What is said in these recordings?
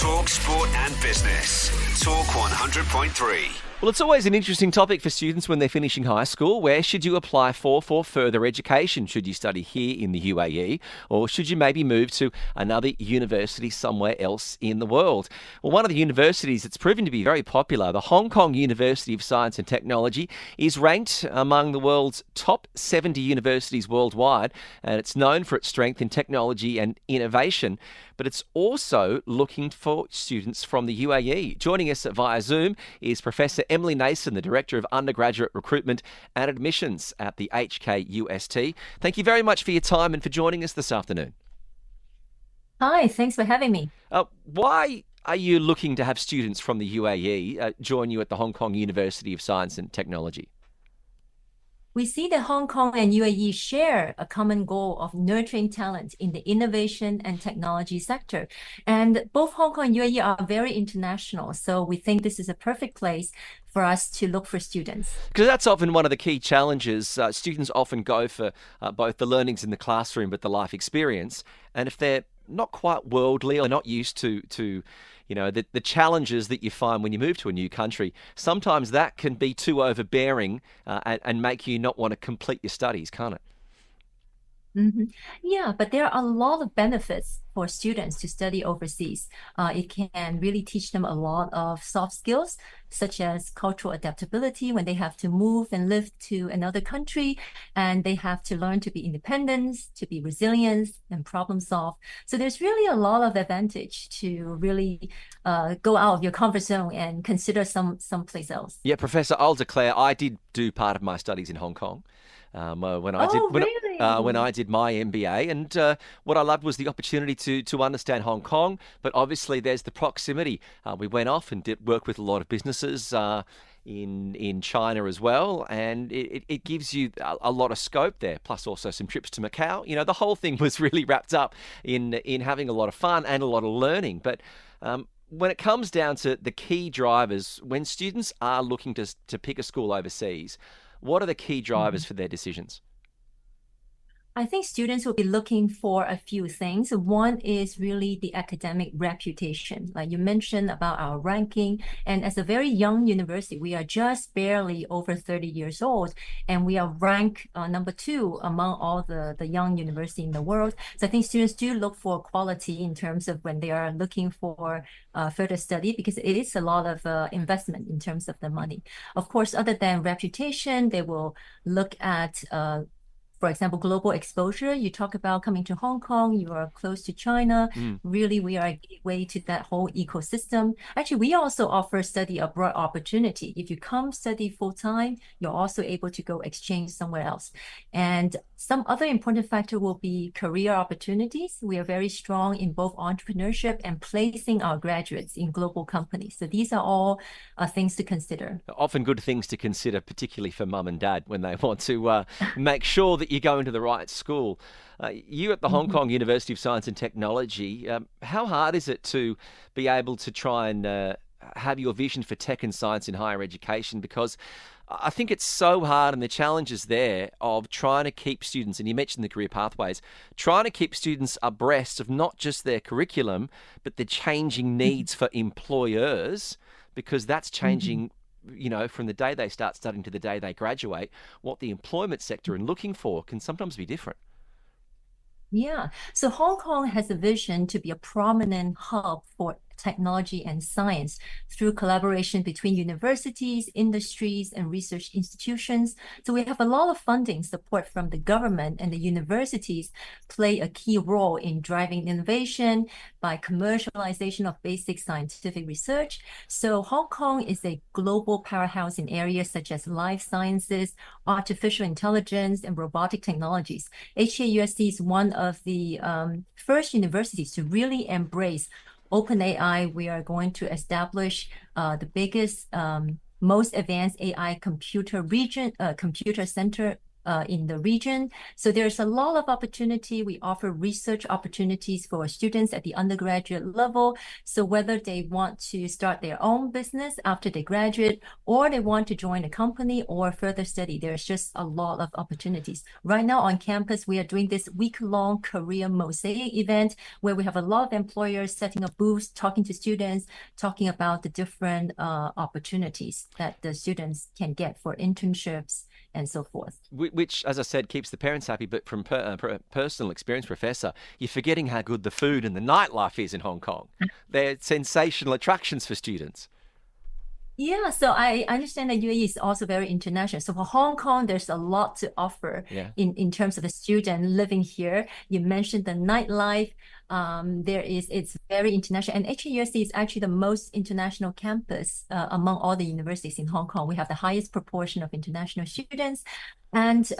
Talk sport and business. Talk 100.3. Well, it's always an interesting topic for students when they're finishing high school. Where should you apply for further education? Should you study here in the UAE, or should you maybe move to another university somewhere else in the world? Well, one of the universities that's proven to be very popular, the Hong Kong University of Science and Technology, is ranked among the world's top 70 universities worldwide, and it's known for its strength in technology and innovation. But it's also looking for students from the UAE. Joining us via Zoom is Professor Emily Nason, the Director of Undergraduate Recruitment and Admissions at the HKUST. Thank you very much for your time and for joining us this afternoon. Hi, thanks for having me. Why are you looking to have students from the UAE join you at the Hong Kong University of Science and Technology? We see that Hong Kong and UAE share a common goal of nurturing talent in the innovation and technology sector. And both Hong Kong and UAE are very international, so we think this is a perfect place for us to look for students. Because that's often one of the key challenges. Students often go for both the learnings in the classroom but the life experience. And if they're not quite worldly or not used to the challenges that you find when you move to a new country, sometimes that can be too overbearing and make you not want to complete your studies, can't it? Mm-hmm. Yeah, but there are a lot of benefits for students to study overseas. It can really teach them a lot of soft skills, such as cultural adaptability when they have to move and live to another country, and they have to learn to be independent, to be resilient, and problem solve. So there's really a lot of advantage to really go out of your comfort zone and consider someplace else. Yeah, Professor, I'll declare I did do part of my studies in Hong Kong. When I did my MBA, and what I loved was the opportunity to understand Hong Kong, but obviously there's the proximity. We went off and did work with a lot of businesses in China as well, and it gives you a lot of scope there, plus also some trips to Macau. You know, the whole thing was really wrapped up in having a lot of fun and a lot of learning. But when it comes down to the key drivers, when students are looking to pick a school overseas, what are the key drivers for their decisions? I think students will be looking for a few things. One is really the academic reputation. Like you mentioned about our ranking. And as a very young university, we are just barely over 30 years old. And we are ranked number 2 among all the young universities in the world. So I think students do look for quality in terms of when they are looking for further study, because it is a lot of investment in terms of the money. Of course, other than reputation, they will look at for example, global exposure. You talk about coming to Hong Kong, you are close to China. Really, we are a gateway to that whole ecosystem. Actually, we also offer study abroad opportunity. If you come study full-time, you're also able to go exchange somewhere else. And some other important factor will be career opportunities. We are very strong in both entrepreneurship and placing our graduates in global companies. So these are all things to consider. Often good things to consider, particularly for mum and dad when they want to make sure that you go into the right school. You at the Hong Kong University of Science and Technology, how hard is it to be able to try and have your vision for tech and science in higher education? Because I think it's so hard, and the challenges there of trying to keep students, and you mentioned the career pathways, trying to keep students abreast of not just their curriculum, but the changing needs for employers, because that's changing from the day they start studying to the day they graduate. What the employment sector and looking for can sometimes be different. Yeah. So Hong Kong has a vision to be a prominent hub for technology and science through collaboration between universities, industries, and research institutions. So we have a lot of funding support from the government, and the universities play a key role in driving innovation by commercialization of basic scientific research. So Hong Kong is a global powerhouse in areas such as life sciences, artificial intelligence, and robotic technologies. HKUST is one of the first universities to really embrace OpenAI. We are going to establish the biggest, most advanced AI computer center in the region. So there's a lot of opportunity. We offer research opportunities for students at the undergraduate level. So whether they want to start their own business after they graduate, or they want to join a company or further study, there's just a lot of opportunities. Right now on campus, we are doing this week-long career mosaic event where we have a lot of employers setting up booths, talking to students, talking about the different opportunities that the students can get for internships and so forth. Which, as I said, keeps the parents happy. But from personal experience, Professor, you're forgetting how good the food and the nightlife is in Hong Kong. They're sensational attractions for students. Yeah, so I understand that UAE is also very international. So for Hong Kong, there's a lot to offer in terms of a student living here. You mentioned the nightlife. It's very international. And HKUST is actually the most international campus among all the universities in Hong Kong. We have the highest proportion of international students. And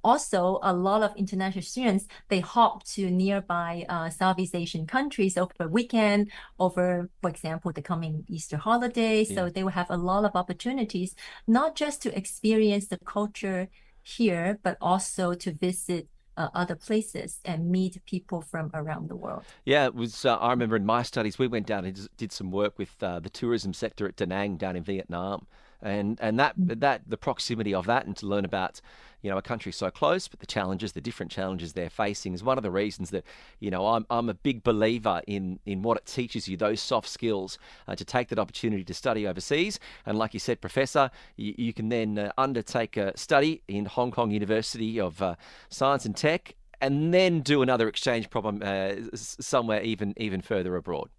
also a lot of international students, they hop to nearby Southeast Asian countries over the weekend, over, for example, the coming Easter holiday. So they will have a lot of opportunities, not just to experience the culture here, but also to visit other places and meet people from around the world. Yeah, it was. I remember in my studies, we went down and did some work with the tourism sector at Da Nang down in Vietnam, and that the proximity of that, and to learn about a country so close, but the different challenges they're facing is one of the reasons that I'm a big believer in what it teaches you, those soft skills, to take that opportunity to study overseas. And like you said, Professor, you can then undertake a study in Hong Kong University of Science and Tech, and then do another exchange program somewhere even further abroad.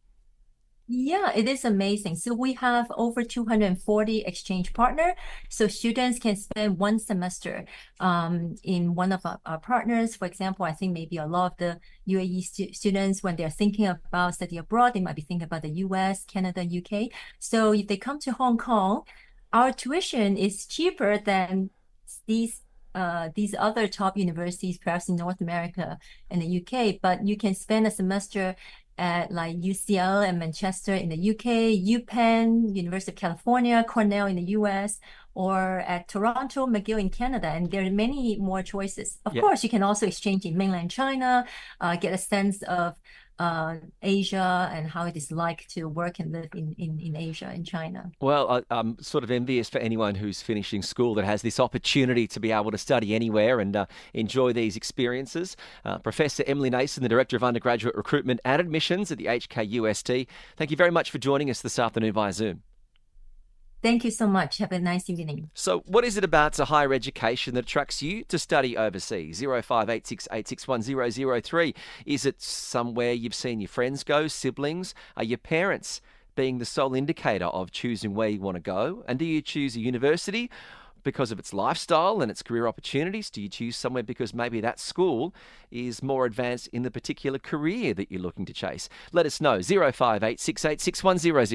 Yeah, it is amazing. So we have over 240 exchange partners. So students can spend one semester in one of our partners. For example, I think maybe a lot of the UAE students, when they're thinking about study abroad, they might be thinking about the US, Canada, UK. So if they come to Hong Kong, our tuition is cheaper than these other top universities, perhaps in North America and the UK, but you can spend a semester at like UCL and Manchester in the UK, UPenn, University of California, Cornell in the US, or at Toronto, McGill in Canada. And there are many more choices. Of course, you can also exchange in mainland China, get a sense of Asia and how it is like to work and live in Asia, in China. Well, I'm sort of envious for anyone who's finishing school that has this opportunity to be able to study anywhere and enjoy these experiences. Professor Emily Nason, the Director of Undergraduate Recruitment and Admissions at the HKUST, thank you very much for joining us this afternoon via Zoom. Thank you so much. Have a nice evening. So what is it about higher education that attracts you to study overseas? 0586861003. Is it somewhere you've seen your friends go, siblings? Are your parents being the sole indicator of choosing where you want to go? And do you choose a university because of its lifestyle and its career opportunities? Do you choose somewhere because maybe that school is more advanced in the particular career that you're looking to chase? Let us know. 0586861003.